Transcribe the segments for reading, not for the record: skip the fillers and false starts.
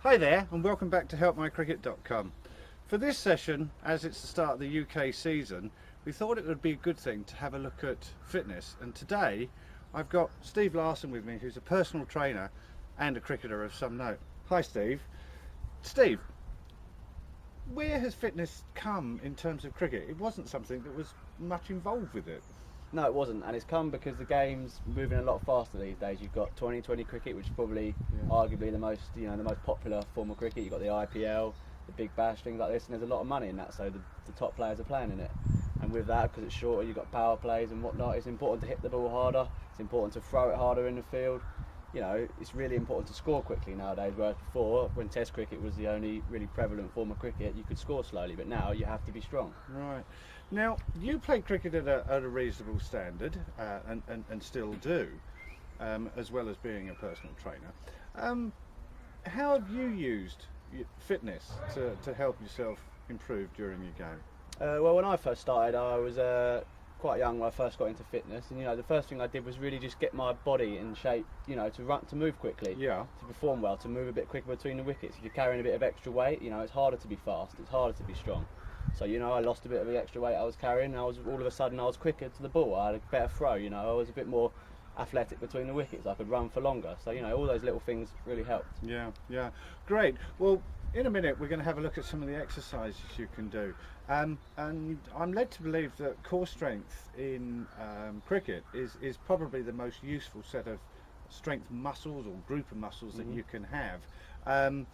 Hi there, and welcome back to helpmycricket.com. For this session, as it's the start of the UK season, we thought it would be a good thing to have a look at fitness. And today, I've got Steve Larson with me, who's a personal trainer and a cricketer of some note. Hi, Steve. Steve, where has fitness come in terms of cricket? It wasn't something that was much involved with it. No, it wasn't, and it's come because the game's moving a lot faster these days. You've got 2020 cricket, which is probably arguably the most, the most popular form of cricket. You've got the IPL, the Big Bash, things like this, and there's a lot of money in that. So the top players are playing in it, and with that, because it's shorter, you've got power plays and whatnot. It's important to hit the ball harder. It's important to throw it harder in the field. It's really important to score quickly nowadays. Whereas before, when Test cricket was the only really prevalent form of cricket, you could score slowly, but now you have to be strong. Right. Now, you play cricket at a reasonable standard, and still do, as well as being a personal trainer. How have you used fitness to help yourself improve during your game? Well, when I first started, I was quite young when I first got into fitness, and the first thing I did was really just get my body in shape, to move quickly, to perform well, to move a bit quicker between the wickets. If you're carrying a bit of extra weight, it's harder to be fast, it's harder to be strong. So I lost a bit of the extra weight I was carrying. All of a sudden I was quicker to the ball. I had a better throw. I was a bit more athletic between the wickets. I could run for longer. So all those little things really helped. Yeah, great. Well, in a minute we're going to have a look at some of the exercises you can do. And I'm led to believe that core strength in cricket is probably the most useful set of strength muscles or group of muscles that you can have,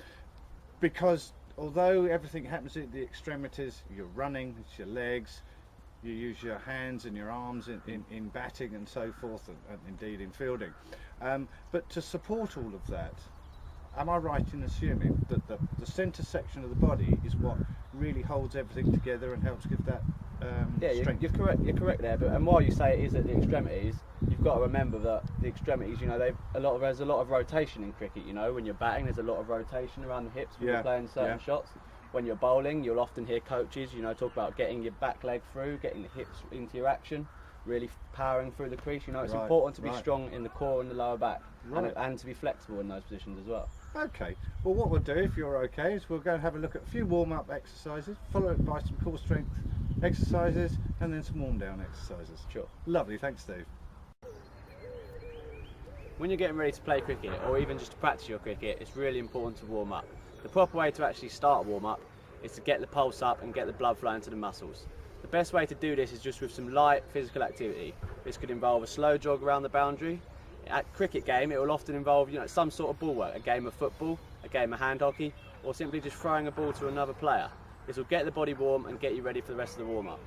because although everything happens at the extremities, you're running, it's your legs, you use your hands and your arms in batting and so forth, and indeed in fielding. But to support all of that, am I right in assuming that the centre section of the body is what really holds everything together and helps give that strength? You're correct. You're correct there. And while you say it is at the extremities, you've got to remember that the extremities, there's a lot of rotation in cricket. When you're batting, there's a lot of rotation around the hips when you're playing certain shots. When you're bowling, you'll often hear coaches, talk about getting your back leg through, getting the hips into your action, really powering through the crease. It's important to be strong in the core and the lower back, and to be flexible in those positions as well. Okay, well what we'll do, if you're okay, is we'll go and have a look at a few warm-up exercises, followed by some core strength exercises, and then some warm-down exercises. Sure. Lovely, thanks Steve. When you're getting ready to play cricket, or even just to practice your cricket, it's really important to warm up. The proper way to actually start a warm-up is to get the pulse up and get the blood flowing to the muscles. The best way to do this is just with some light physical activity. This could involve a slow jog around the boundary. At cricket game, it will often involve some sort of ball work, a game of football, a game of hand hockey, or simply just throwing a ball to another player. This will get the body warm and get you ready for the rest of the warm-up.